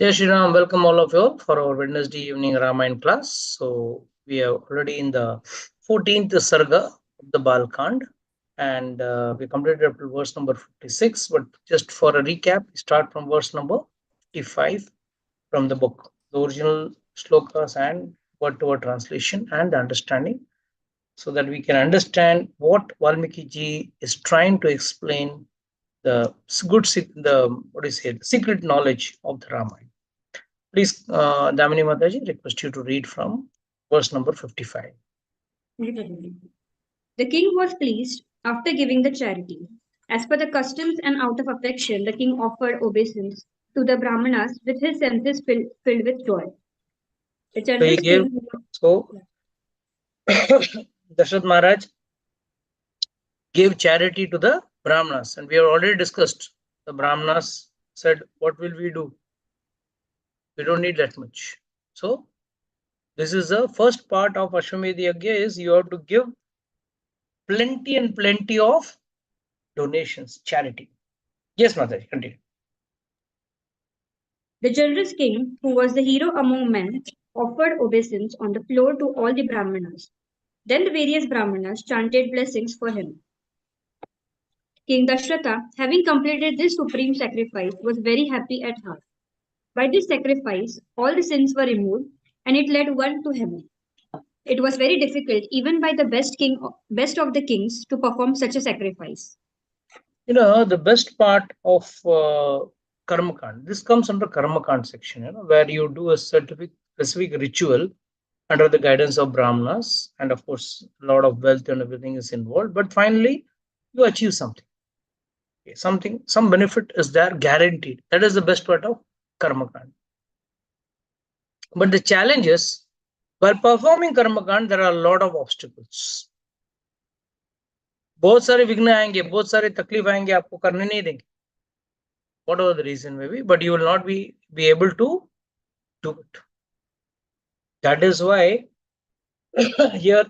Yes, Shriram, welcome all of you all for our Wednesday evening Ramayana class. So we are already in the 14th Sarga of the Balkand, and we completed up to verse number 56. But just for a recap, we start from verse number 55 from the book, the original slokas and word to word translation and the understanding, so that we can understand what Valmiki ji is trying to explain the the what is it, secret knowledge of the Ramayana. Please, Damini Mataji, request you to read from verse number 55. The king was pleased after giving the charity. As per the customs and out of affection, the king offered obeisance to the Brahmanas with his senses filled with joy. The So he generous gave, king. so Dashrath Maharaj gave charity to the Brahmanas, and we have already discussed. The Brahmanas said, what will we do? We don't need that much. So this is the first part of Ashwamedh Yagya, is you have to give plenty and plenty of donations, charity. Yes, Mataji, continue. The generous king, who was the hero among men, offered obeisance on the floor to all the Brahmanas. Then the various Brahmanas chanted blessings for him. King Dashratha, having completed this supreme sacrifice, was very happy at heart. By this sacrifice, all the sins were removed, and it led one to heaven. It was very difficult, even by the best of the kings, to perform such a sacrifice. You know, the best part of Karmakand, this comes under Karmakand section, where you do a specific ritual under the guidance of Brahmanas, and of course, a lot of wealth and everything is involved. But finally, you achieve something. Okay, some benefit is there, guaranteed. That is the best part of Karmakand. But the challenge is, while performing Karmakand, there are a lot of obstacles. बहुत सारे विघ्न आएंगे, बहुत सारे तकलीफ आएंगे, आपको करने नहीं देंगे. Whatever the reason may be, but you will not be able to do it. That is why here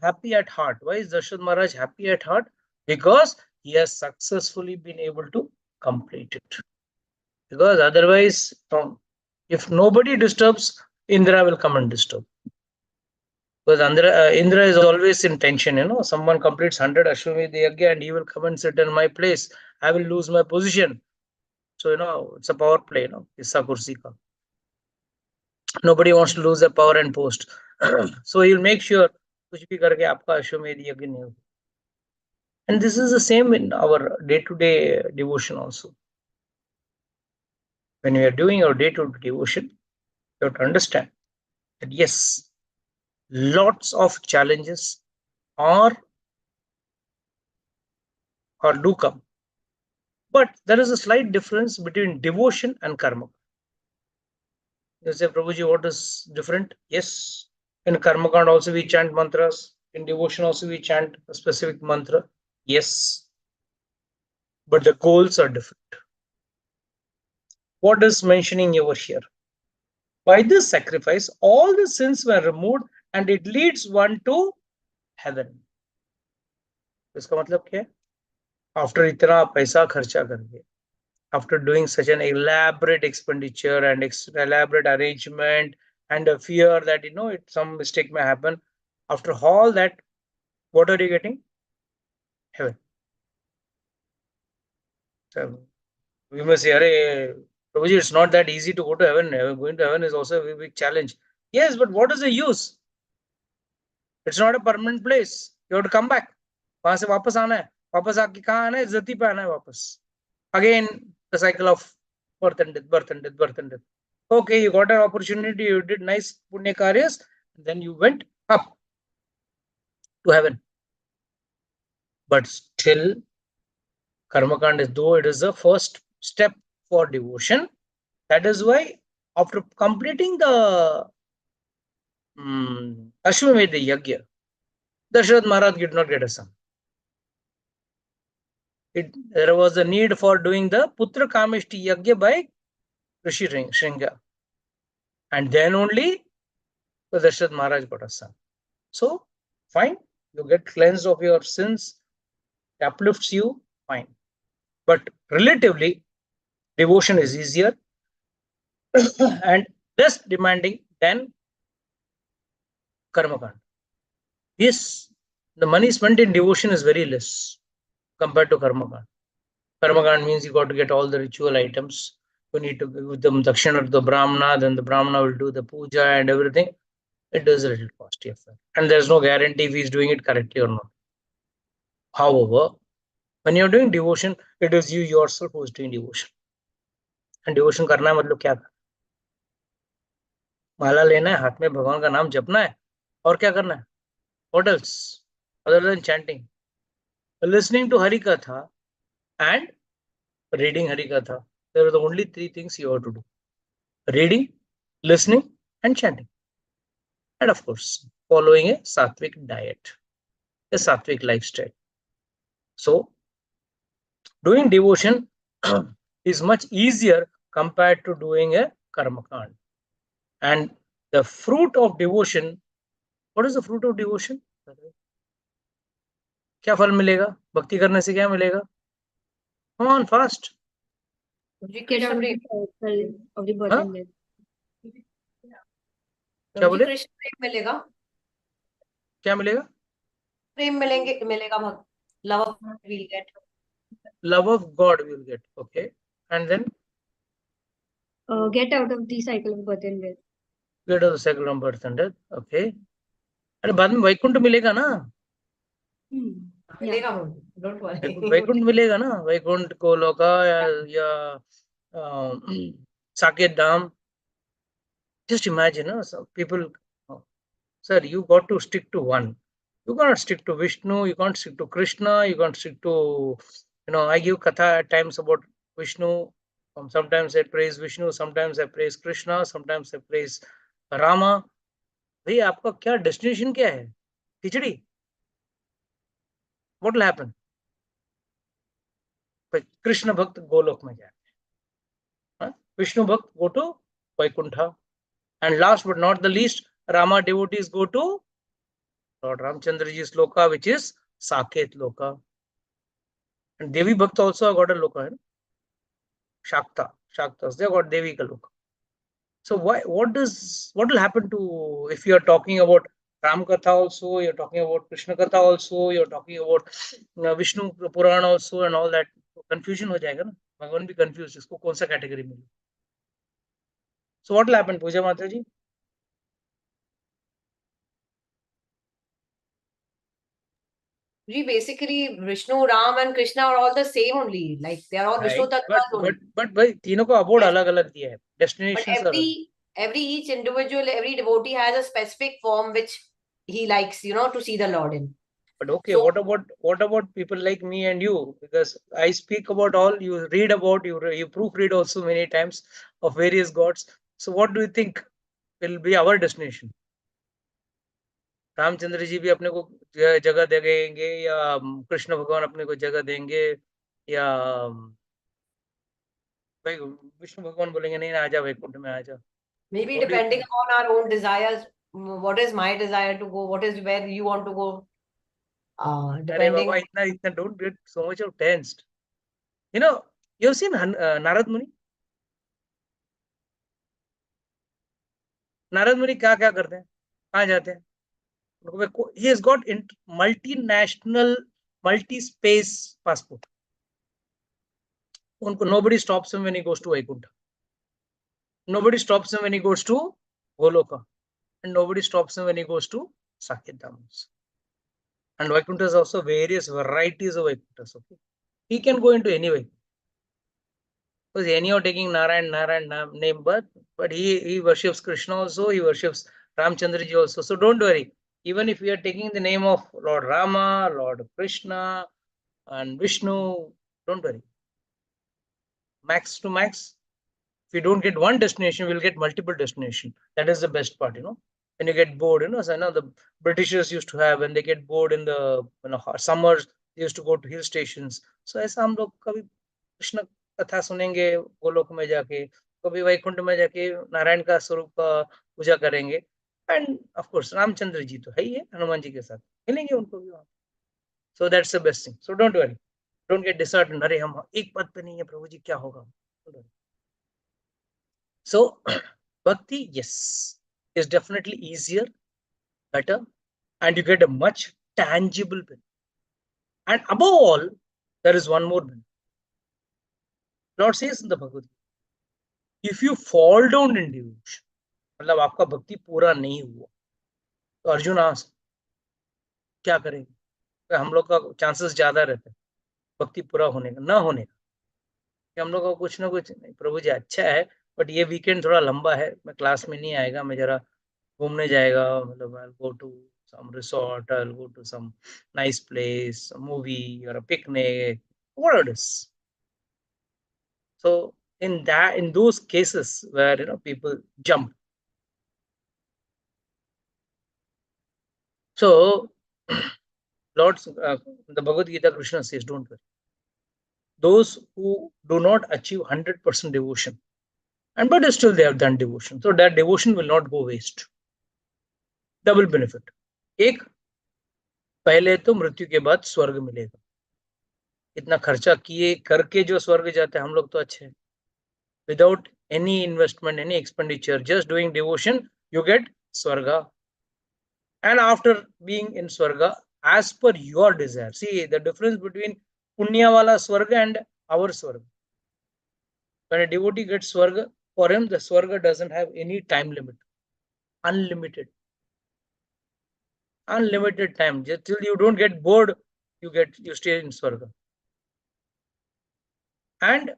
happy at heart. Why is Dashrath Maharaj happy at heart? Because he has successfully been able to complete it. Because otherwise, if nobody disturbs, Indra will come and disturb. Because Indra is always in tension, someone completes 100 Ashwamedh Yagya and he will come and sit in my place. I will lose my position. So, it's a power play, Issa Kursi ka. Nobody wants to lose their power and post. So he'll make sure kuch bhi karke aapka Ashwamedh Yagya nahi ho. And this is the same in our day-to-day devotion also. When we are doing our day-to-day devotion, you have to understand that yes, lots of challenges are or do come. But there is a slight difference between devotion and karma. You say, Prabhuji, what is different? Yes, in Karmakand also we chant mantras. In devotion also we chant a specific mantra. Yes, but the goals are different. What is mentioning over here? By this sacrifice, all the sins were removed and it leads one to heaven. इसका मतलब क्या है? After इतना पैसा खर्चा करके, after doing such an elaborate expenditure and elaborate arrangement and a fear that some mistake may happen, after all that, what are you getting? Heaven. So we must say, Prabhuji, it's not that easy to go to heaven. Going to heaven is also a big challenge. Yes, but what is the use? It's not a permanent place. You have to come back. वहां से वापस आना है. वापस आके कहाँ आना है? इज्जती पे आना है वापस. Again, the cycle of birth and death, birth and death, birth and death. Okay, you got an opportunity, you did nice punya karyas, then you went up to heaven. But still, Karmakand is, though it is the first step for devotion, that is why after completing the Ashwamedh Yagya, Dashrath Maharaj did not get a son. There was a need for doing the Putra Kamishti Yagya by Rishi Shringa. And then only the Dashrath Maharaj got a son. So, fine, you get cleansed of your sins, it uplifts you, fine. But relatively, devotion is easier and less demanding than karma kand. Yes, the money spent in devotion is very less compared to karma kand. Karma kand means you got to get all the ritual items. You need to give them dakshina to the brahmana, then the brahmana will do the puja and everything. It is a little costly affair. And there's no guarantee if he's doing it correctly or not. However, when you're doing devotion, it is you yourself who is doing devotion. And devotion करना है मतलब क्या? माला लेना है, हाथ में भगवान का नाम जपना है, और क्या करना है? What else? Other than chanting, listening to Hari Katha and reading Hari Katha. There are the only three things you have to do: reading, listening, and chanting. And of course, following a sattvic diet, a sattvic lifestyle. So, doing devotion is much easier compared to doing a karma kand. And the fruit of devotion, what is the fruit of devotion? क्या फल मिलेगा? भक्ति करने से क्या मिलेगा? Come on, fast. Get out of the cycle of the birth हाँ? and death. क्या बोले? कृष्ण प्रेम मिलेगा, क्या मिलेगा? प्रेम मिलेगा भक्त, love we'll get. Love of God we will get. Okay. And then Get out of the cycle of birth and death. get out of the cycle of birth and death. Okay. अरे बाद में वैकुंठ मिलेगा ना? मिलेगा, don't worry. Vaikuntha मिलेगा ना? वैकुंठ को लोका या साकेत धाम. Just imagine, some people, sir, you got to stick to one. You cannot stick to Vishnu, you can't stick to Krishna, you can't stick to, I give katha at times about Vishnu. Sometimes I praise Vishnu, sometimes I praise Krishna, sometimes I praise Rama. भाई आपका क्या destination क्या है? खिचड़ी? What will happen? Krishna भक्त गोलोक में जाए, Vishnu भक्त go to Vaikuntha, and last but not the least, Rama devotees go to Lord Ramchandraji's loka, which is Saket loka. And Devi Bhakta also got a loka, Shaktas, they got Devi ka loka. So what will happen to, if you are talking about Ram Katha also, you're talking about Krishna Katha also, you're talking about Vishnu Purana also and all that, confusion ho jayega na, Bhagavan be confused, isko kaun sa category mili. So what will happen, Puja Mataji? Basically, Vishnu, Ram, and Krishna are all the same only. Like they are all Vishnu Tattvas only. But भाई तीनों को abode Yes. अलग-अलग दिया है. But Destinations are each individual, every devotee has a specific form which he likes, to see the Lord in. But okay, So- what about people like me and you? Because I speak about all, you read about, you proofread also many times of various gods. So what do you think will be our destination? Ramchandra ji भी अपने को जगह देंगे, या कृष्ण भगवान अपने को जगह देंगे, या भाई विष्णु भगवान बोलेंगे नहीं ना, आजा वैकुंठ में आजा. Maybe What do you depending think? upon our own desires, what is my desire to go, what is where you want to go. अरे Depending. बाबा इतना don't get so much of tensed. You have seen Narad Muni? Narad मुनि क्या क्या करते हैं, कहाँ जाते हैं? He has got multinational, multi-space passport. उनको nobody stops him when he goes to Vaikuntha. Nobody stops him when he goes to Goloka, and nobody stops him when he goes to Saket Dhams. And Vaikuntha is also various varieties of Vaikunthas. Okay, he can go into any way. Because anyhow taking Narayan name, but he worships Krishna also, he worships Ramchandraji also. So don't worry. Even if we are taking the name of Lord Rama, Lord Krishna, and Vishnu, don't worry. Max to max, if we don't get one destination, we'll get multiple destination. That is the best part, When you get bored, so the Britishers used to have, when they get bored in the summers, they used to go to hill stations. So ऐसा हम लोग कभी कृष्ण कथा सुनेंगे गोलोक में जाके, कभी वैकुंठ में जाके नारायण का स्वरूप का पूजा करेंगे. End of course Ramchandra ji तो है ही है, हनुमान जी के साथ मिलेंगे उनको भी वहां. So that's the best thing. So don't worry, don't get disheartened. अरे हम एक पद पे नहीं है प्रभु जी, क्या होगा? So, bhakti, yes, is definitely easier, better, and you get a much tangible benefit. And above all, there is one more benefit. Lord says in the Bhagavad Gita, if you fall down in devotion, मतलब आपका भक्ति पूरा नहीं हुआ, तो अर्जुन आस क्या करेंगे? तो हम लोग का चांसेस ज्यादा रहते हैं भक्ति पूरा होने का, ना होने का, कि हम लोग का कुछ ना कुछ नहीं, प्रभु जी अच्छा है बट ये वीकेंड थोड़ा लंबा है, मैं क्लास में नहीं आएगा, मैं जरा घूमने जाएगा, मतलब I'll go to some resort, I'll go to some nice place, a movie or a picnic, whatever it is. So in those cases where people jump, so Lord's the Bhagavad Gita, Krishna says, don't worry. Those who do not achieve 100% devotion, and but still they have done devotion, so that devotion will not go waste. Double benefit. एक, पहले तो मृत्यु के बाद स्वर्ग मिलेगा, इतना खर्चा किए करके जो स्वर्ग जाते हैं हम लोग तो अच्छे हैं, without any investment, any expenditure, just doing devotion, you get swarga. And after being in swarga, as per your desire, see the difference between punya wala swarga and our swarga. When a devotee gets swarga, for him the swarga doesn't have any time limit, unlimited time, just till you don't get bored, you stay in swarga. And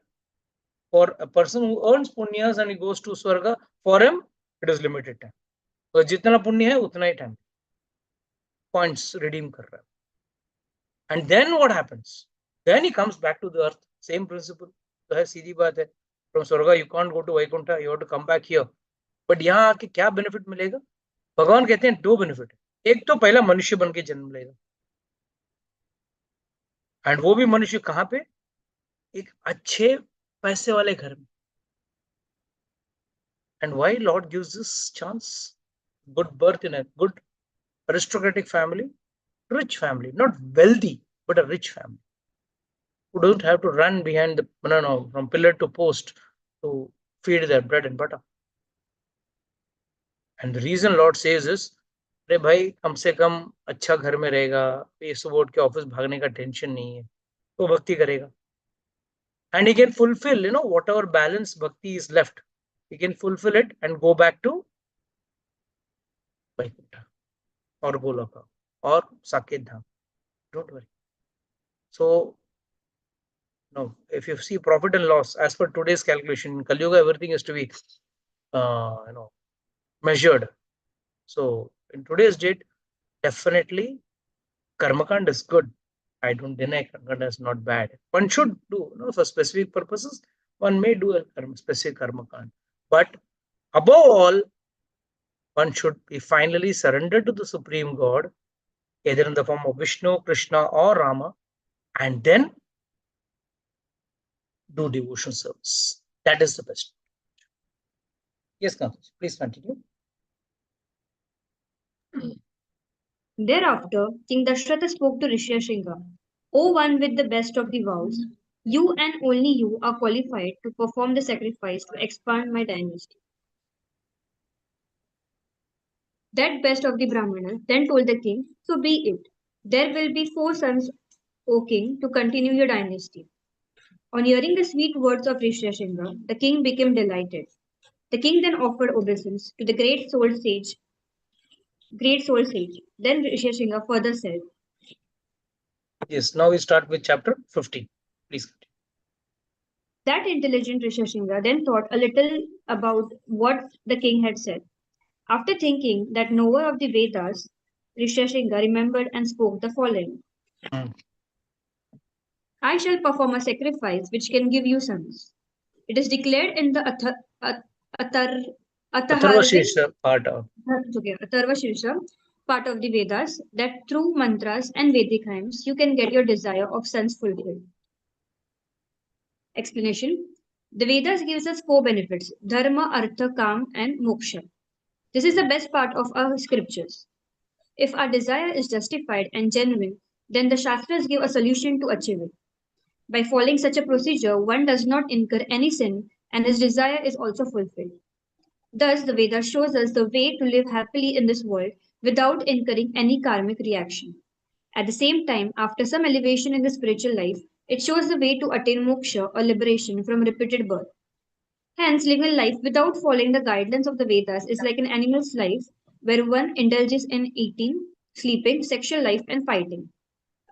for a person who earns punyas and he goes to swarga, for him it is limited time. तो जितना पुण्य है उतना ही time points redeem कर रहा है. And then what happens? Then he comes back to the earth. Same principle तो है, सीधी बात है. फ्रॉम स्वर्ग you can't go to Vaikuntha, you have to come back here. But यहाँ आके क्या बेनिफिट मिलेगा? भगवान कहते हैं दो बेनिफिट है. एक तो पहला मनुष्य बन के जन्म लेगा, एंड वो भी मनुष्य कहाँ पे? एक अच्छे पैसे वाले घर में. And why Lord gives this chance? Good birth in a good aristocratic family, rich family, not wealthy, but a rich family, who don't have to run behind from pillar to post to feed their bread and butter. And the reason Lord says is, अरे भाई कम से कम अच्छा घर में रहेगा, ये सुबह उठ के ऑफिस भागने का टेंशन नहीं है, तो भक्ति करेगा. And he can fulfill, whatever balance bhakti is left, he can fulfill it and go back to Vaikuntha or Goloka or Saket Dham. Don't worry. So, no, if you see profit and loss, as per today's calculation, in Kali Yuga, everything is to be, measured. So, in today's date, definitely, Karmakand is good. I don't deny Karmakand is not bad. One should do, for specific purposes, one may do a specific Karmakand. But above all, one should be finally surrendered to the Supreme God, either in the form of Vishnu, Krishna, or Rama, and then do devotion service. That is the best. Yes, Kantaj, please continue. Thereafter, King Dasharatha spoke to Rishyasringa, O one with the best of the vows, you and only you are qualified to perform the sacrifice to expand my dynasty. That best of the Brahmanas then told the king, so be it. There will be 4 sons, O king, to continue your dynasty. On hearing the sweet words of Rishyasringa, the king became delighted. The king then offered obeisance to the great soul sage. Then Rishyasringa further said, Yes, now we start with chapter 15. Please continue. That intelligent Rishyasringa then thought a little about what the king had said. After thinking that knower of the Vedas, Rishyasringa remembered and spoke the following. I shall perform a sacrifice which can give you sons. It is declared in the Atharvashirsha part of. Atharvashirsha part of the Vedas that through mantras and Vedic hymns you can get your desire of sons fulfilled. Explanation. The Vedas gives us 4 benefits: Dharma, Artha, Kam, and Moksha. This is the best part of our scriptures. If our desire is justified and genuine, then the Shastras give a solution to achieve it. By following such a procedure, one does not incur any sin and his desire is also fulfilled. Thus, the Vedas shows us the way to live happily in this world without incurring any karmic reaction. At the same time, after some elevation in the spiritual life, it shows the way to attain moksha or liberation from repeated birth. Hence, living a life without following the guidelines of the Vedas is like an animal's life where one indulges in eating, sleeping, sexual life, and fighting.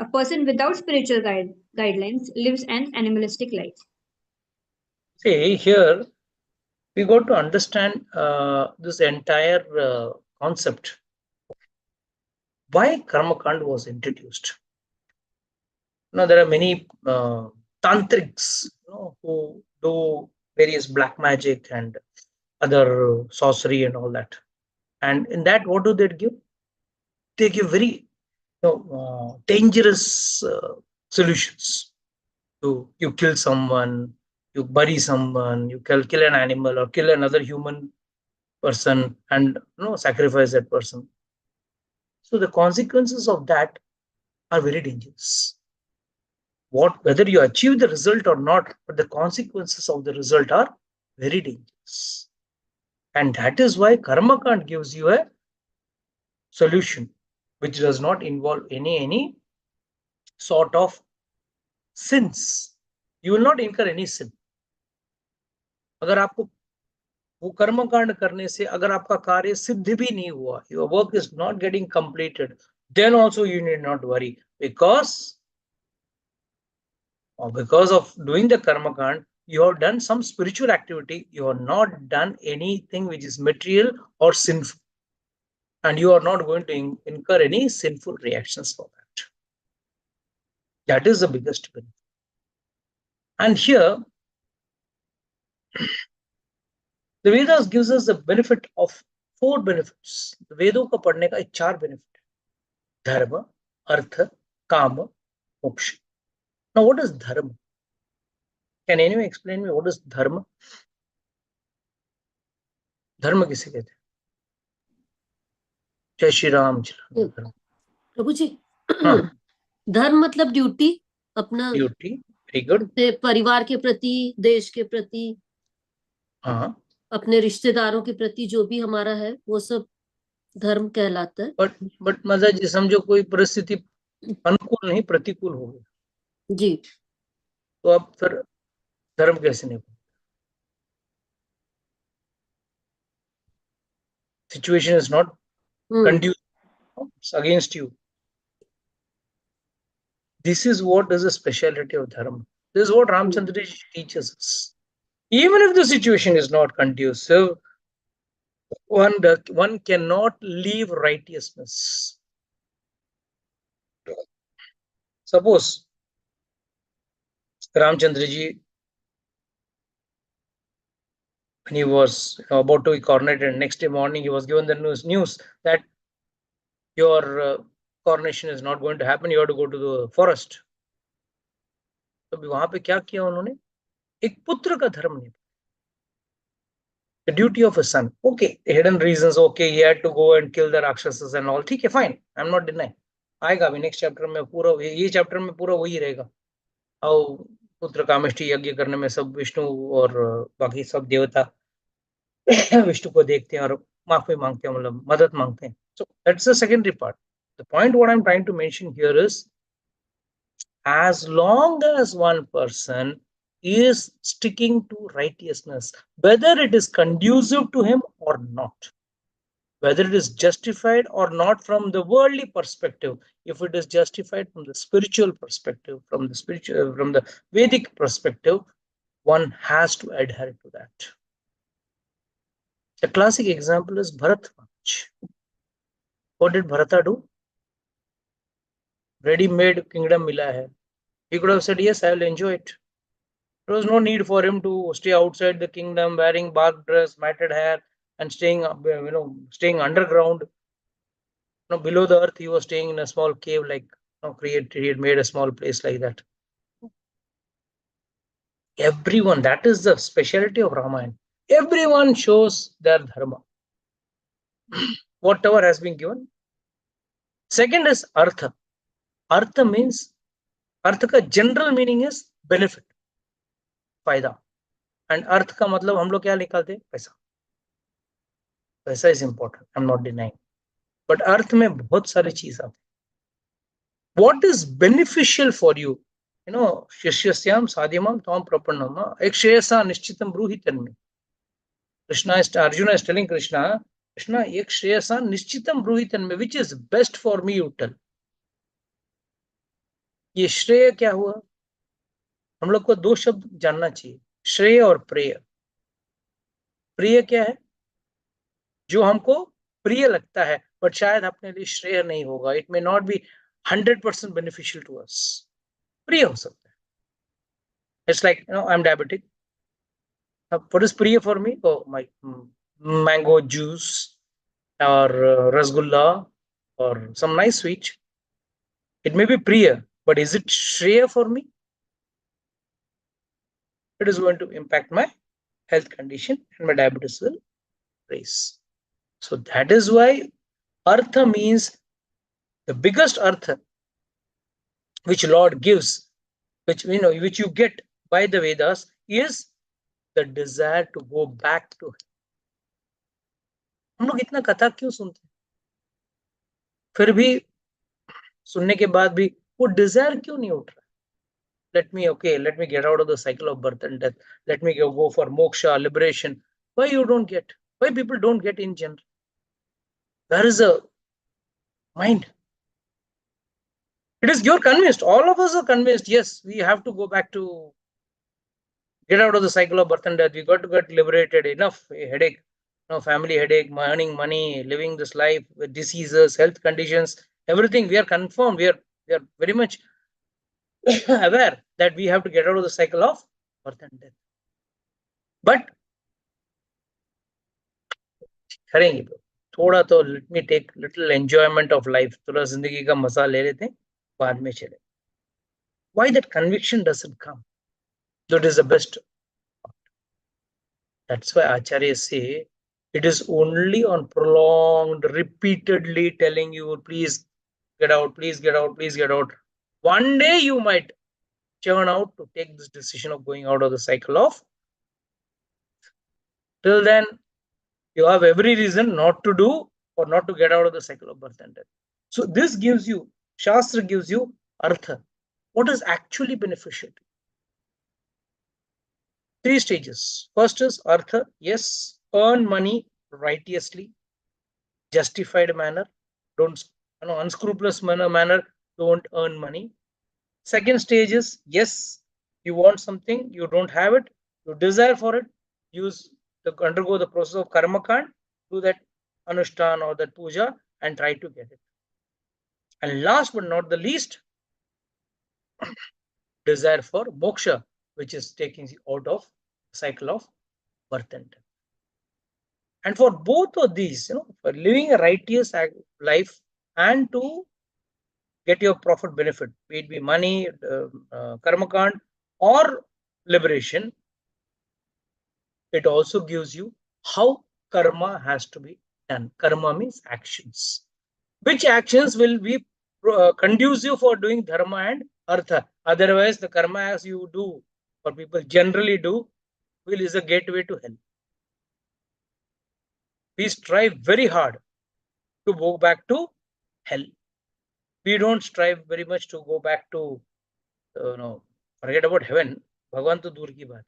A person without spiritual guidelines lives an animalistic life. See, here we got to understand this entire concept. Why Karma Kand was introduced? Now, there are many tantrics, who do various black magic and other sorcery and all that. And in that, what do they give? They give very dangerous solutions. You kill someone, you bury someone, you kill an animal or kill another human person and sacrifice that person. So the consequences of that are very dangerous. Whether you achieve the result or not, but the consequences of the result are very dangerous. And that is why Karma Kand gives you a solution which does not involve any sort of sins. You will not incur any sin. अगर आपको वो कर्म कांड करने से अगर आपका कार्य सिद्ध भी नहीं हुआ, your work is not getting completed, then also you need not worry, because of doing the karma kand, you have done some spiritual activity, you have not done anything which is material or sinful, and you are not going to incur any sinful reactions for that. That is the biggest benefit. And here the Vedas gives us the benefit of 4 benefits. The Vedo ka padhne ka 4 benefit: Dharma, Artha, Kama, Moksha. Now, what is Dharma? Can anyone explain me what is Dharma? Dharma किसे कहते हैं? जय श्री राम जी। प्रभु जी, धर्म मतलब duty, अपना duty, very good, परिवार के प्रति, देश के प्रति, हाँ, अपने रिश्तेदारों के प्रति जो भी हमारा है वो सब धर्म कहलाता है। बट मजा जी, समझो कोई परिस्थिति अनुकूल नहीं प्रतिकूल हो गई जी, तो अब फिर धर्म कैसे नहीं? Situation is not conducive, it's against you. This is what is the speciality of Dharma. This is what Ramchandra teaches us. Even if the situation is not conducive, one cannot leave righteousness. Suppose Ramchandra ji, when he was about to be coronated, next day morning he was given the news that your coronation is not going to happen, you have to go to the forest. तो वहां पे क्या किया उन्होंने? एक पुत्र का धर्म नहीं, the duty of a son. Okay, hidden reasons, okay, he had to go and kill the Rakshasas and all, ठीक है, fine, I'm not denying. आएगा अभी नेक्स्ट चैप्टर में पूरा, ये चैप्टर में पूरा वही रहेगा, और पुत्र कामेष्टि यज्ञ करने में सब विष्णु और बाकी सब देवता विष्णु को देखते हैं और माफी मांगते हैं, मतलब मदद मांगते हैं. So that's the secondary part. The point what I'm trying to mention here is, as long as one person is sticking to righteousness, whether it is conducive to him or not, whether it is justified or not from the worldly perspective, if it is justified from the spiritual perspective, from the Vedic perspective, one has to adhere to that. A classic example is Bharat. What did Bharata do? Ready-made kingdom mila hai. He could have said, yes, I will enjoy it. There was no need for him to stay outside the kingdom wearing bark dress, matted hair, and staying underground. Below the earth, he was staying in a small cave, like he had made a small place like that. Everyone, that is the speciality of Ramayana. Everyone shows their dharma, whatever has been given. Second is Artha. Artha means, Artha ka general meaning is benefit, फायदा. And अर्थ का मतलब हम लोग क्या निकालते हैं? पैसा. पैसा is important, I'm not denying. But अर्थ में बहुत सारी चीज आती है. What is beneficial for you? You know, शिष्यस्याम साध्यमाम त्वाम प्रपन्नम एक श्रेयसा निश्चितम ब्रूहि तन्मे. Arjuna is telling Krishna, एक श्रेयसा निश्चितम ब्रूहि तन्मे, which is best for me, you tell. ये श्रेय क्या हुआ? हम लोग को दो शब्द जानना चाहिए, श्रेय और प्रेय. प्रिय क्या है? जो हमको प्रिय लगता है, बट शायद अपने लिए श्रेय नहीं होगा. It may not be 100% beneficial to us. प्रिय हो सकता है. It's like I am diabetic. What is प्रिय for me? Oh my mango juice और रसगुल्ला और some nice sweet. It may be प्रिय, but is it shreya for me? It is going to impact my health condition and my diabetes will raise. So that is why Artha means the biggest Artha which Lord gives, which you get by the Vedas, is the desire to go back to Him. हम लोग इतना कथा क्यों सुनते हैं? फिर भी सुनने के बाद भी वो डिजायर क्यों नहीं उठ रहा? Let me get out of the cycle of birth and death. Let me go for moksha, liberation. Why you don't get? Why people don't get in general? There is a mind. It is, you're convinced. All of us are convinced. Yes, we have to go back to get out of the cycle of birth and death. We got to get liberated. Enough headache, family headache, earning money, living this life with diseases, health conditions, everything. We are confirmed. We are very much aware that we have to get out of the cycle of birth and death. But करेंगे थोड़ा तो, let me take little enjoyment of life. थोड़ा जिंदगी का मजा ले लेते हैं, बाद में चले. Why that conviction doesn't come? That is the best part. That's why Acharya say it is only on prolonged, repeatedly telling you, please get out, please get out, please get out. One day you might turn out to take this decision of going out of the cycle of. Till then, you have every reason not to do or not to get out of the cycle of birth and death. So this gives you, Shastra gives you Artha. What is actually beneficial? 3 stages. First is Artha. Yes, earn money righteously, justified manner. Don't, unscrupulous manner, don't earn money. Second stage is, yes, you want something, you don't have it, you desire for it, undergo the process of karma kand, do that anushthan or that puja and try to get it. And last but not the least, desire for moksha, which is taking you out of the cycle of birth and death. And for both of these, for living a righteous life and to get your profit benefit, be it be money, karma kand or liberation, it also gives you how karma has to be done. Karma means actions. Which actions will be conducive for doing dharma and artha? Otherwise, the karma as you do, or people generally do, is a gateway to hell. We strive very hard to go back to hell. We don't strive very much to go back to, forget about heaven. भगवान तो दूर की बात.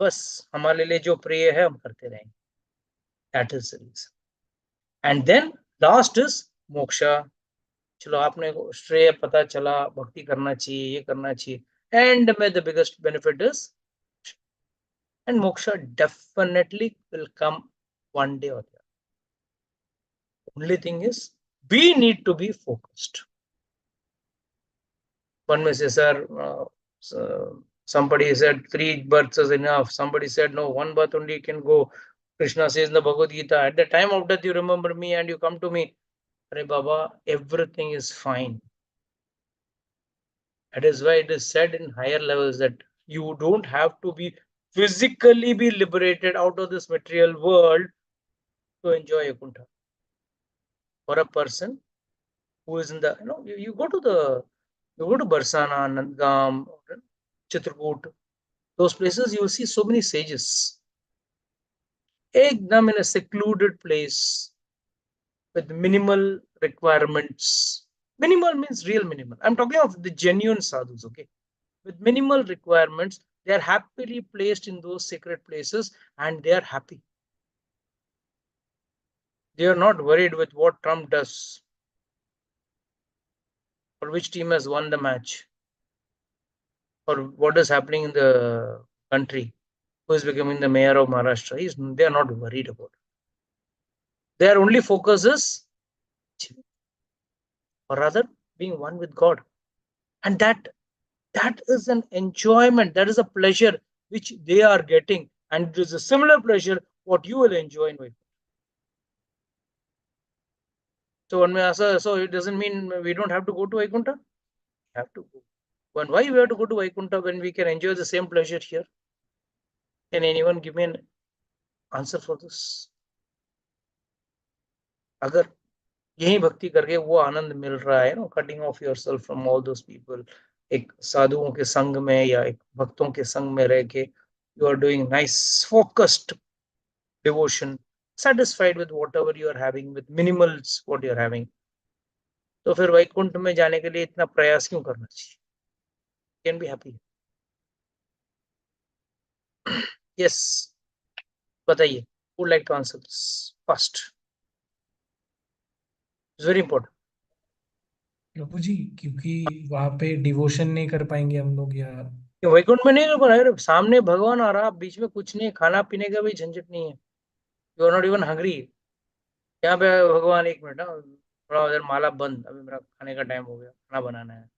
बस हमारे लिए जो प्रिय है हम करते रहेंगे. That is the reason. And then last is moksha. चलो आपने श्रेय पता चला, भक्ति करना चाहिए, ये करना चाहिए. And the biggest benefit is, and moksha definitely will come one day or the other. Only thing is, we need to be focused. One may say, sir, somebody said 3 births is enough. Somebody said, no, 1 birth only can go. Krishna says in the Bhagavad Gita, at the time of death, you remember me and you come to me. Arey Baba, everything is fine. That is why it is said in higher levels that you don't have to be physically be liberated out of this material world to enjoy Vaikuntha. For a person who is in the, you go to Barsana, Nandgam, Chitrakoot, those places you will see so many sages. Ekdam in a secluded place with minimal requirements. Minimal means real minimal. I'm talking of the genuine sadhus, okay? With minimal requirements, they are happily placed in those sacred places and they are happy. They are not worried with what Trump does or which team has won the match or what is happening in the country, who is becoming the mayor of Maharashtra. They are not worried about it. Their only focus is, or rather, being one with God. And that is an enjoyment, that is a pleasure which they are getting. And it is a similar pleasure what you will enjoy in Vaikuntha. So one may ask, so it doesn't mean we don't have to go to Vaikuntha? We have to go. But why we have to go to Vaikuntha when we can enjoy the same pleasure here? Can anyone give me an answer for this? अगर यही भक्ति करके वो आनंद मिल रहा है, cutting of yourself from all those people, एक साधुओं के संग में या एक भक्तों के संग में रह के you are doing nice focused devotion, satisfied with whatever you are having, with minimals what you are having, तो फिर वैकुंठ में जाने के लिए इतना प्रयास क्यों करना चाहिए? Can be happy. यस, बताइए, would like to answer this first. It's very important. Prabhu ji, क्योंकि वहां पे डिवोशन नहीं कर पाएंगे हम लोग, या वैकुंठ में नहीं कर पाए, सामने भगवान आ रहा, बीच में कुछ नहीं, खाना पीने का भी झंझट नहीं है, you are not even hungry. यहाँ पे भगवान एक मिनट ना, थोड़ा उधर माला बंद, अभी मेरा खाने का टाइम हो गया, खाना बनाना है.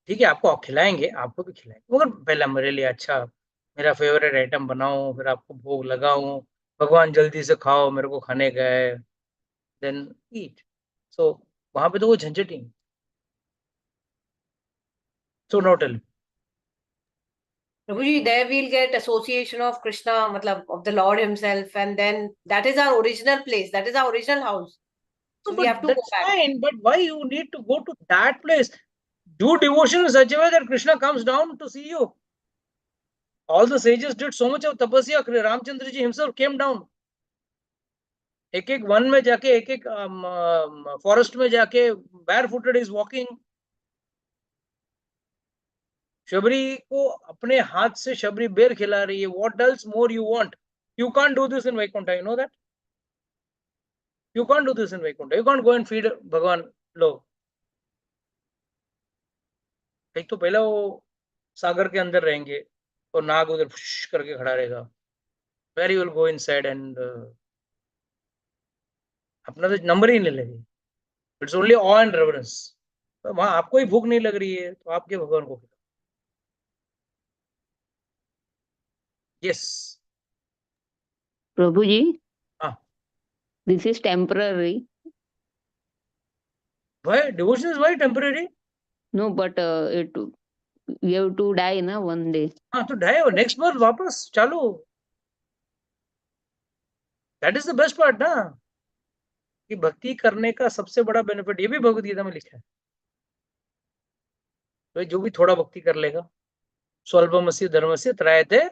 ठीक है, आपको खिलाएंगे, आपको भी खिलाएंगे, मगर पहले मेरे लिए अच्छा मेरा फेवरेट आइटम बनाऊं, फिर आपको भोग लगाऊं, भगवान जल्दी से खाओ, मेरे को खाने का है, देन ईट. सो वहां पे तो वो झंझट ही नहीं. So no tell. Prabhuji, there we'll get association of Krishna, matlab, of the Lord himself, and then that is our original place, that is our original house. So we have to go That's back. fine, but why you need to go to that place? Do devotion in such a way that Krishna comes down to see you. All the sages did so much of tapasya. Ramchandra ji himself came down. एक एक one में जाके, एक एक forest में जाके barefooted is walking. Shabari को अपने हाथ से शबरी बेर खिला रही है. What else more you want? You can't do this in Vaikuntha. You know that? You can't do this in Vaikuntha. You can't go and feed भगवान लो. एक तो पहले वो सागर के अंदर रहेंगे और नाग उधर फुश करके खड़ा रहेगा. Where you will go inside and अपना तो नंबर ही नहीं लगेगा. It's only awe and reverence. तो वहां आपको ही भूख नहीं लग रही है तो आप क्या भगवान को खिलाओ? Yes. Prabhu ji, हाँ. this is temporary. Why devotion is why temporary? No, but we have to die na one day. हाँ तो ढाई नेक्स्ट मंथ वापस चालू. That is the best part ना, कि भक्ति करने का सबसे बड़ा बेनिफिट, ये भी भगवत गीता में लिखा है, तो जो भी थोड़ा भक्ति कर लेगा, स्वल्पमस्य धर्मस्य त्रायते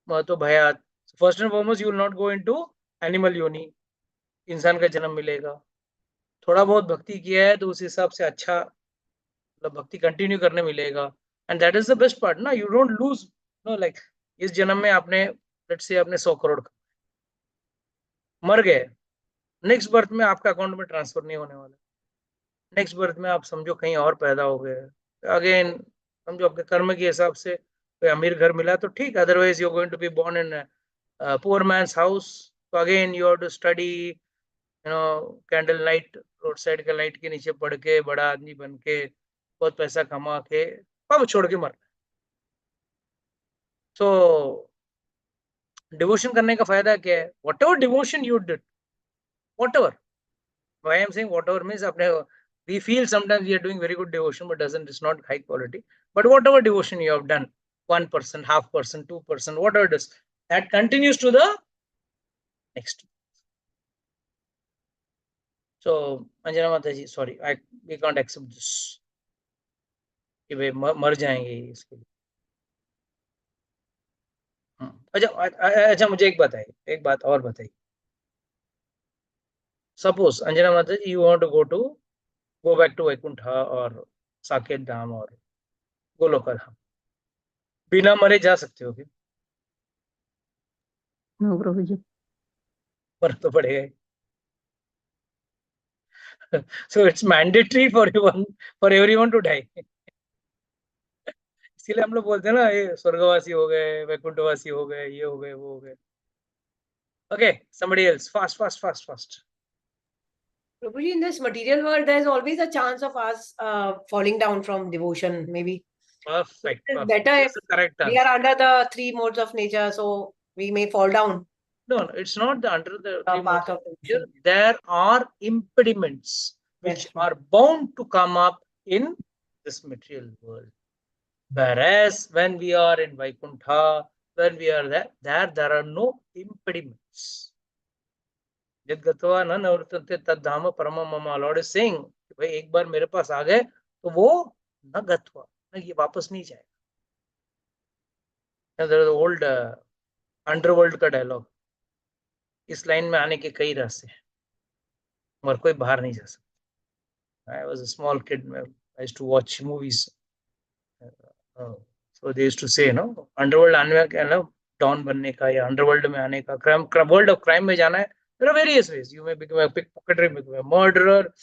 महतो भयात्. First and foremost you will not go into animal योनि, इंसान का जन्म मिलेगा. थोड़ा बहुत भक्ति किया है तो उस हिसाब से अच्छा मतलब भक्ति कंटिन्यू करने मिलेगा. And that is the best part ना, you don't lose. No like इस जन्म में आपने लेट्स से आपने 100 करोड़ मर गए, नेक्स्ट बर्थ में आपका अकाउंट में ट्रांसफर नहीं होने वाला. नेक्स्ट बर्थ में आप समझो कहीं और पैदा हो गए, अगेन समझो आपके कर्म के हिसाब से कोई अमीर घर मिला तो ठीक, otherwise you are going to be born in poor man's house. तो again you have to study, candle light, road side के लाइट के नीचे पढ़ के बड़ा आदमी बन के बहुत पैसा कमा के अब छोड़ के मरना. सो डिवोशन करने का फायदा क्या है? What ever devotion you did, what ever, why I'm saying whatever means we feel sometimes we are doing very good devotion but it's not high quality, but whatever devotion you have done, 1%, 0.5%, 2%, whatever it is, that continues to the next. So Anjana Mataji, sorry, we can't accept this कि भाई मर जाएंगे इसके लिए. अच्छा मुझे एक बात और बताइए. Suppose Anjana Mataji, you want to go back to Vaikuntha or Saket Dham or Goloka Dham. बिना मरे जा सकते हो क्या? नो प्रभु जी. मर तो पड़ेगा ही. So it's mandatory for everyone to die. इसीलिए हम लोग बोलते हैं ना, ये स्वर्गवासी हो गए, वैकुंठवासी हो गए, ये हो गए, वो हो गए. Okay, somebody else. Fast. Prabhuji, in this material world, there's always a chance of us falling down from devotion, maybe. Perfect. It's better That's if the correct we answer. are under the three modes of nature, so we may fall down No, it's not under the the three modes path of of nature. devotion. There are impediments which That's right. are bound to come up in this material world. Whereas when we are in Vaikuntha, when we are there are no impediments. Yadgatva na navrtante tadhama parama mama. Lord is saying, भाई एक बार मेरे पास आ गए तो वो न गत्वा, न ये वापस नहीं जाएगा. There is the old underworld का डायलॉग. इस लाइन में आने के कई रास्ते हैं और कोई बाहर नहीं जा सकता. I was a small kid. I used to watch movies. So they used to say, underworld आने का, डॉन बनने का या अंडरवर्ल्ड में आने का, वर्ल्ड ऑफ क्राइम में जाना है. There are various ways. You may become a pickpocketer, you may become a murderer,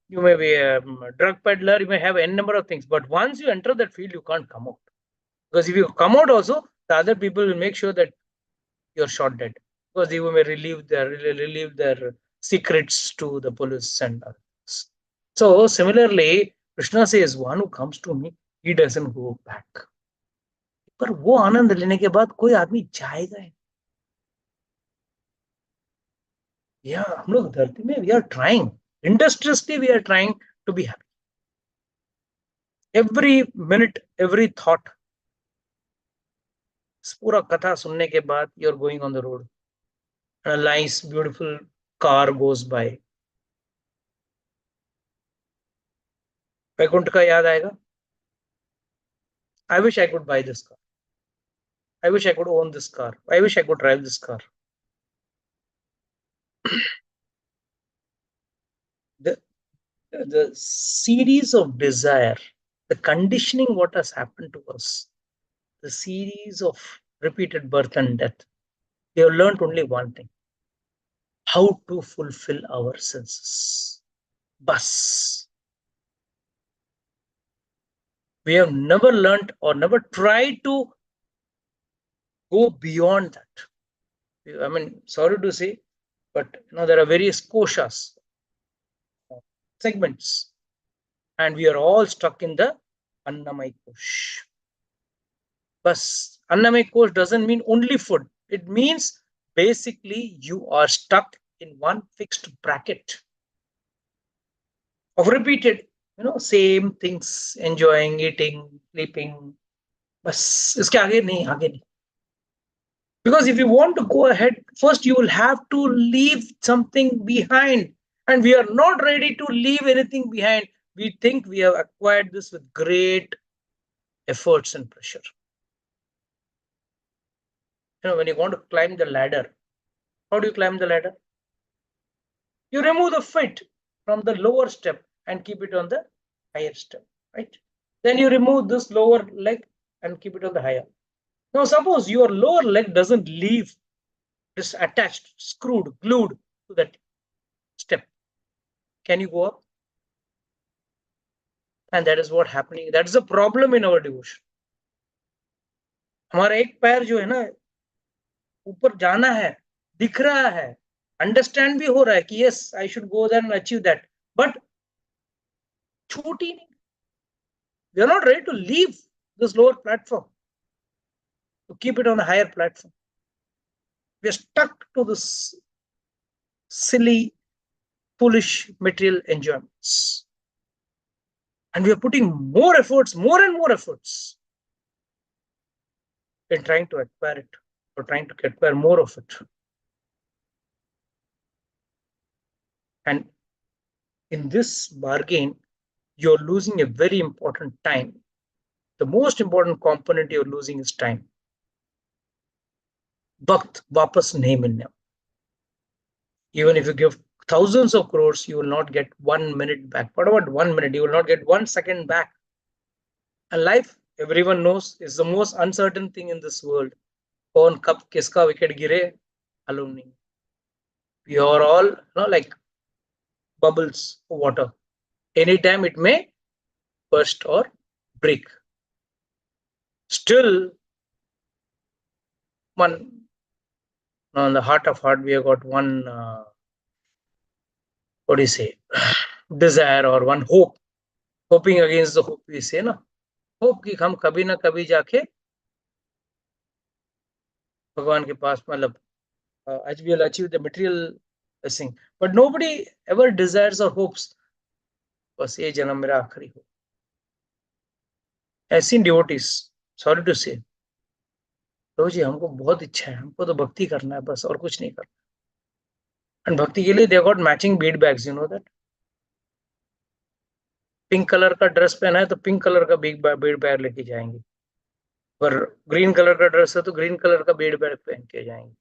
you may be a drug peddler, you may have n number of things. But once you enter that field, you can't come out. Because if you come out also, the other people will make sure that you're shot dead. Because they may relieve their secrets to the police and others. So similarly, Krishna says, one who comes to me, he doesn't go back. पर वो आनंद लेने के बाद कोई आदमी जाएगा ही. या हम लोग धरती में, we are trying, industriously we are trying to be happy. Every minute, every thought. पूरा कथा सुनने के बाद you're going on the road. A nice, beautiful car goes by. Vaikuntha का याद आएगा. I wish I could buy this car. I wish I could own this car. I wish I could drive this car. The series of desire, the conditioning, what has happened to us, the series of repeated birth and death, we have learned only one thing: how to fulfill our senses. Bas. We have never learned or never tried to go beyond that. I mean, sorry to say, but there are various koshas, segments, and we are all stuck in the Annamay Kosh. But Annamay Kosh doesn't mean only food. It means basically you are stuck in one fixed bracket of repeated, same things, enjoying, eating, sleeping. बस इसके आगे नहीं. Because if you want to go ahead, first you will have to leave something behind. And we are not ready to leave anything behind. We think we have acquired this with great efforts and pressure. When you want to climb the ladder, how do you climb the ladder? You remove the foot from the lower step and keep it on the higher step, right? Then you remove this lower leg and keep it on the higher. Now, suppose your lower leg doesn't leave, it's attached, screwed, glued to that step. Can you go up? And that is what happening. That is a problem in our devotion. हमारा एक पैर जो है ना, ऊपर जाना है, दिख रहा है, अंडरस्टैंड भी हो रहा है कि yes, I should go there and achieve that. But छूट ही नहीं. We are not ready to leave this lower platform to keep it on a higher platform. We are stuck to this silly, foolish material enjoyments. And we are putting more and more efforts in trying to acquire it or trying to acquire more of it. And in this bargain, you're losing a very important time. The most important component you're losing is time. वक्त वापस नहीं मिलने. Even if you give thousands of crores, you will not get 1 minute back. What about 1 minute? You will not get 1 second back. And life, everyone knows, is the most uncertain thing in this world. कौन कब किसका wicket गिरे मालूम नहीं. We are all like bubbles of water. Anytime it may burst or break. Still, on the heart of heart, we have got one, what do you say, desire or one hope. Hoping against the hope, we say, na. Hope कि हम कभी ना कभी जाके भगवान के पास, मतलब we will achieve the material blessing. But nobody ever desires or hopes बस ये जन्म मेरा आखिरी हो. I've seen devotees, sorry to say, प्रभु जी हमको बहुत इच्छा है, हमको तो भक्ति करना है बस, और कुछ नहीं करना. And भक्ति के लिए they got matching bead bags, you know that. Pink colour का ड्रेस पहना है तो पिंक कलर का बीड बैग लेके जाएंगे, और ग्रीन कलर का ड्रेस है तो ग्रीन कलर का बीड बैग पहन के जाएंगे.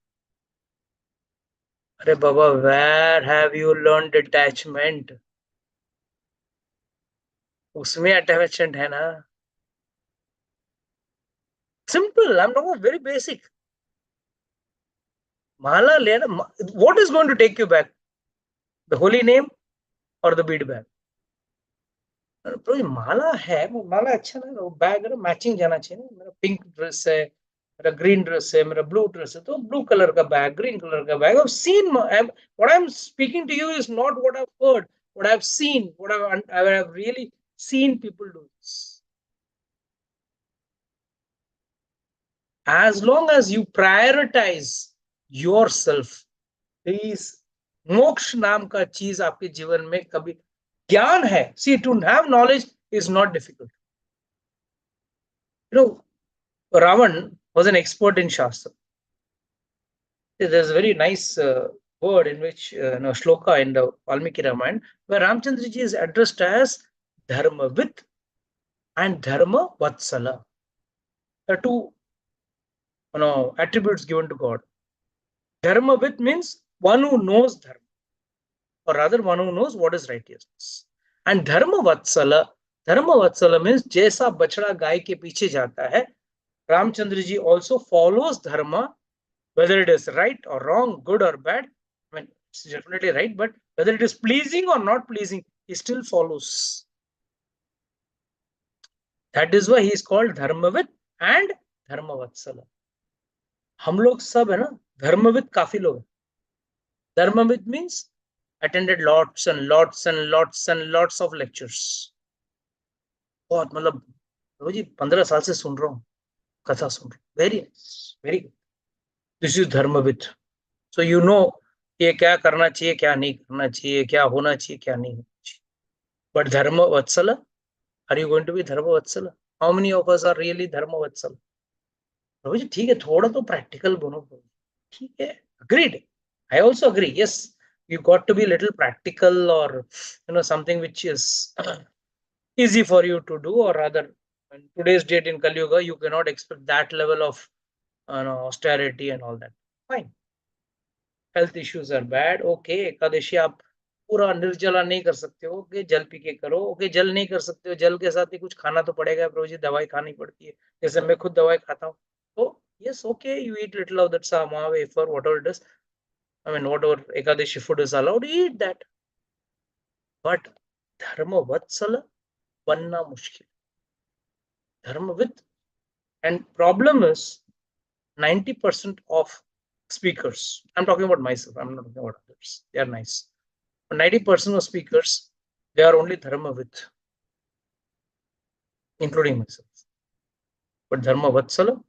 अरे बाबा, where have you learn detachment? उसमें अटैचमेंट है ना. Simple, I am not very basic. माला लेना, what is going to take you back? The holy name और द बीड बैग? तो ये माला है, वो माला अच्छा ना, वो बैग है मैचिंग जाना चाहिए ना. मेरा पिंक ड्रेस है, मेरा ग्रीन ड्रेस है, मेरा ब्लू ड्रेस है, तो ब्लू कलर का बैग, ग्रीन कलर का bag. I've seen, what I'm speaking to you is not what I've heard, what I've seen, what I've really seen people do this. As long as you prioritize yourself, please, मोक्ष नाम का चीज आपके जीवन में कभी ज्ञान है. See, to have knowledge is not difficult. Ravan was an expert in Shastra. There's a very nice word in which, shloka in the Valmiki Ramayana, where Ramchandraji is addressed as Dharmavit and Dharma Vatsala. There are two attributes given to God. Dharmavit means one who knows Dharma, or rather one who knows what is righteousness. And Dharma Vatsala means जैसा बछड़ा गाय के पीछे जाता है, Ramchandraji also follows Dharma, whether it is right or wrong, good or bad. I mean, it's definitely right, but whether it is pleasing or not pleasing, he still follows. That is why he is called Dharmavit and Dharma Vatsala. हम लोग सब है ना धर्मविद, काफी लोग हैं. Dharmavit means attended lots and lots and lots and lots of lectures. बहुत, मतलब जी 15 साल से सुन रहा हूँ, कथा सुन रहा हूँ. Very nice, very good. This is Dharmavit. So you know ये क्या करना चाहिए, क्या नहीं करना चाहिए, क्या होना चाहिए, क्या नहीं होना चाहिए. But Dharma Vatsala, are you going to be Dharma Vatsala? How many of us are really Dharma Vatsala? प्रभु जी ठीक है, थोड़ा तो प्रैक्टिकल बनो. ठीक है, agreed. I also agree. Yes, you got to be a little practical, or something which is easy for you to do, or rather, in today's date in Kali Yuga, you cannot expect that level of austerity and all that. Fine. Health issues are bad. Okay, Ekadashi आप पूरा निर्जला नहीं कर सकते हो. Okay, जल P के करो. ओके, जल नहीं कर सकते हो, जल के साथ ही कुछ खाना तो पड़ेगा. प्रभु जी दवाई खानी पड़ती है, जैसे मैं खुद दवाई खाता हूँ. तो yes, okay, you eat little of that sama, wafer, whatever it is. I mean, whatever Ekadashi food is allowed, you eat that. But Dharma Vatsala banna mushkil. Dharmavit. And problem is 90% of speakers, I'm talking about myself, I'm not talking about others, they are nice. But 90% of speakers, they are only Dharmavit, including myself. But Dharma Vatsala,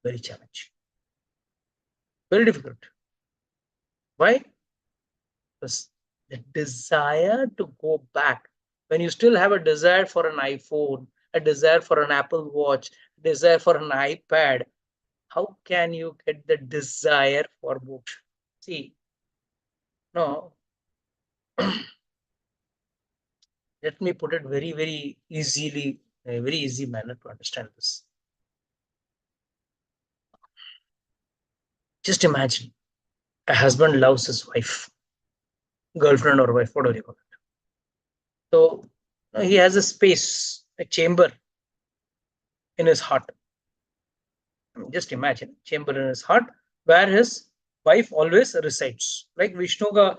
very challenging. Very difficult. Why? Because the desire to go back, when you still have a desire for an iPhone, a desire for an Apple Watch, a desire for an iPad, how can you get the desire for moksha? See, no, let me put it very, very easily, a very easy manner to understand this. Just imagine a husband loves his wife, girlfriend or wife, whatever you call it. So he has a space, a chamber in his heart. Just imagine, chamber in his heart where his wife always resides. Like Vishnu ka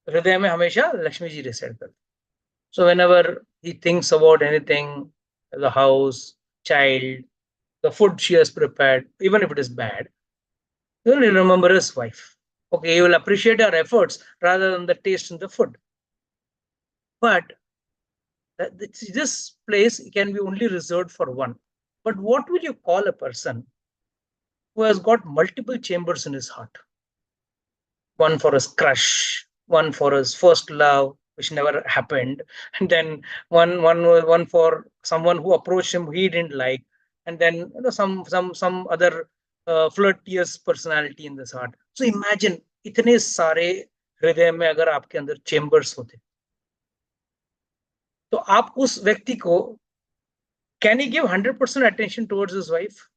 hriday mein hamesha Lakshmi ji reside karti. So whenever he thinks about anything, the house, child, the food she has prepared, even if it is bad, he will remember his wife. Okay, he will appreciate her efforts rather than the taste in the food. But this place can be only reserved for one. But what will you call a person who has got multiple chambers in his heart? One for his crush, one for his first love, which never happened, and then one for someone who approached him he didn't like, and then some other flirtious personality in this heart. So imagine इतने सारे हृदय में अगर आपके अंदर chambers होते तो आप उस व्यक्ति को can he give 100% attention towards his wife?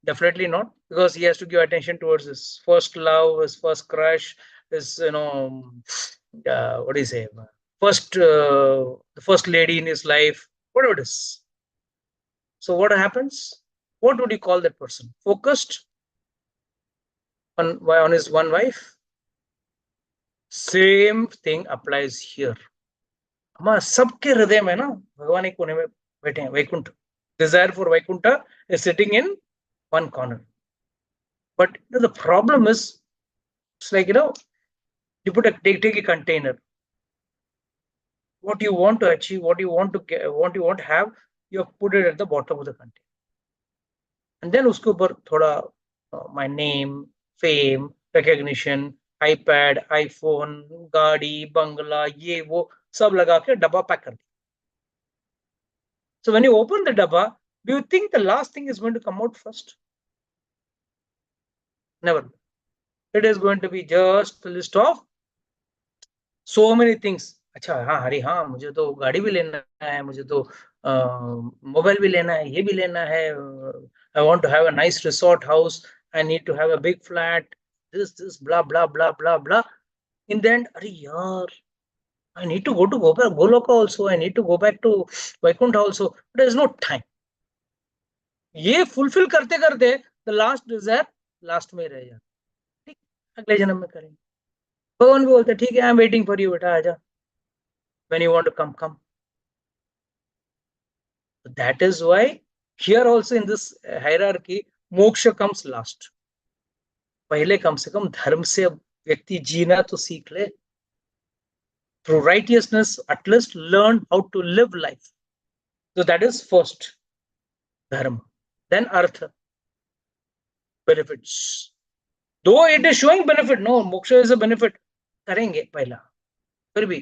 Definitely not, because he has to give attention towards his first love, his first crush, his what do you say, the first lady in his life, whatever it is. So what happens? What would you call that person? Focused on his one wife? Same thing applies here. हमारा सबके हृदय में ना भगवान एक कोने में बैठे हैं. Vaikuntha, desire for Vaikuntha is sitting in one corner. But the problem is, it's like, you put take a container. What you want to achieve, what you want to get, what you want to have, you have put it at the bottom of the container. And then usko ऊपर थोड़ा my name, fame, recognition, iPad, iPhone, गाड़ी, बंगला, ये वो सब लगा के डब्बा pack कर दिया. So when you open the dabba, do you think the last thing is going to come out first? Never. It is going to be just a list of so many things. अच्छा हाँ हरी हाँ मुझे तो गाड़ी भी लेना है, मुझे तो मोबाइल भी लेना है, ये भी लेना है. I want to have a nice resort house. I need to have a big flat. This blah blah blah blah blah. In the end, अरे यार, I need to go to Goloka also. I need to go back to Vaikuntha also. There is no time. ये fulfil करते करते the last Dzire last में रह जाता. ठीक, अगले जन्म में करेंगे. भगवान भी बोलते ठीक है, I am waiting for you बेटा, आजा. When you want to come, come. That is why here also in this hierarchy, moksha comes last. पहले कम से कम धर्म से व्यक्ति जीना तो सीख ले. Through righteousness, at least learn how to live life. So that is first dharma. Then artha, benefits. Though it is showing benefit, no, moksha is a benefit. करेंगे पहला, फिर भी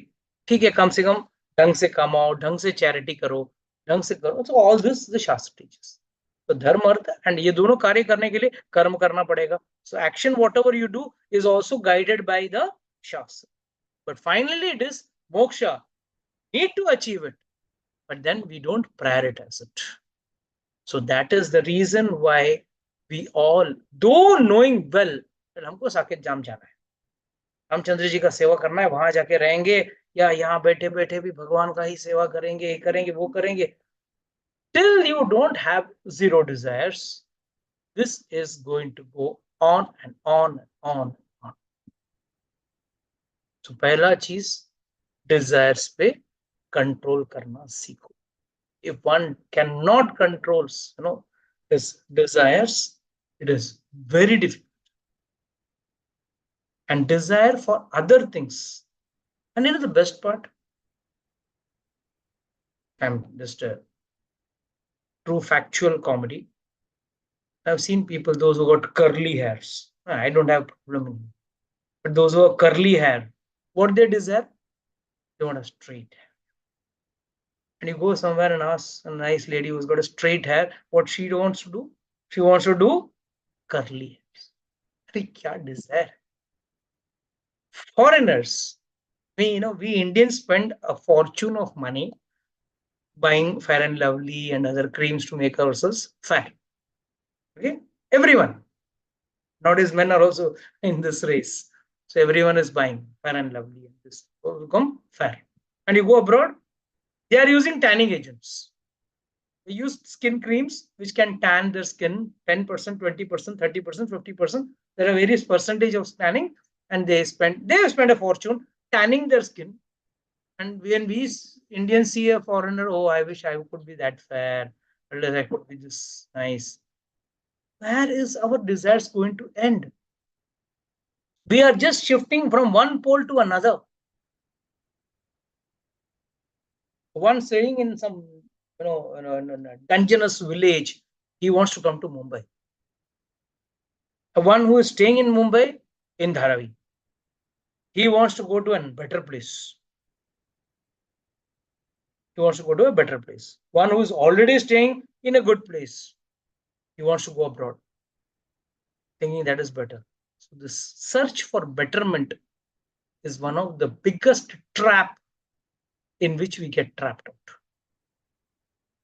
ठीक है, कम से कम ढंग से कमाओ, ढंग से चैरिटी करो, ढंग से करो. So all this the Shastra teaches. So dharma artha, and ये दोनों कार्य करने के लिए कर्म करना पड़ेगा. So action, whatever you do, is also guided by the Shastra. But finally it is moksha. Need to achieve it, but then we don't prioritize it. So that is the reason why we all, though knowing well that हमको साकेत जाम जाना है, रामचंद्र जी का सेवा करना है, वहां जाके रहेंगे, या यहाँ बैठे बैठे भी भगवान का ही सेवा करेंगे, ये करेंगे, वो करेंगे, till you don't have zero desires, this is going to go on and on and on and on. So पहला चीज desires पे कंट्रोल करना सीखो. If one cannot control, his desires, it is very difficult. And desire for other things. And the best part, I'm just a true factual comedy. I've seen people, those who got curly hairs. I don't have a problem in it. But those who have curly hair, what they desire? They want a straight hair. And you go somewhere and ask a nice lady who's got a straight hair what she wants to do. She wants to do curly hairs. What desire? Foreigners, we Indians spend a fortune of money buying Fair and Lovely and other creams to make ourselves fair. Okay, everyone. Nowadays, men are also in this race. So everyone is buying Fair and Lovely. This will become fair. And you go abroad, they are using tanning agents. They use skin creams which can tan their skin 10%, 20%, 30%, 50%. There are various percentage of tanning, and they have spent a fortune tanning their skin. And when we Indians see a foreigner, oh, I wish I could be that fair, unless I could be this nice. Where is our desires going to end? We are just shifting from one pole to another. One staying in some dungeonous village, he wants to come to Mumbai. One who is staying in Mumbai, in Dharavi, he wants to go to a better place. He wants to go to a better place. One who is already staying in a good place, he wants to go abroad, thinking that is better. So this search for betterment is one of the biggest trap in which we get trapped out.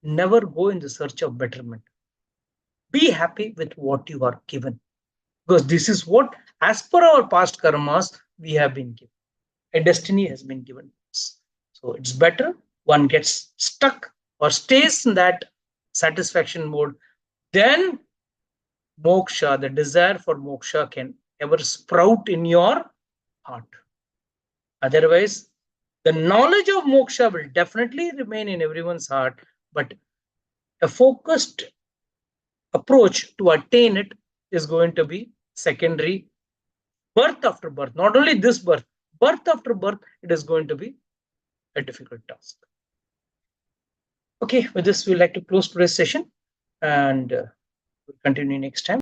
Never go in the search of betterment. Be happy with what you are given, because this is what, as per our past karmas, we have been given. A destiny has been given to us. So it's better one gets stuck or stays in that satisfaction mode, then moksha, the desire for moksha, can ever sprout in your heart. Otherwise, the knowledge of moksha will definitely remain in everyone's heart, but a focused approach to attain it is going to be secondary. Birth after birth, not only this birth after birth, it is going to be a difficult task. Okay, with this, we'd like to close today's session, and we'll continue next time.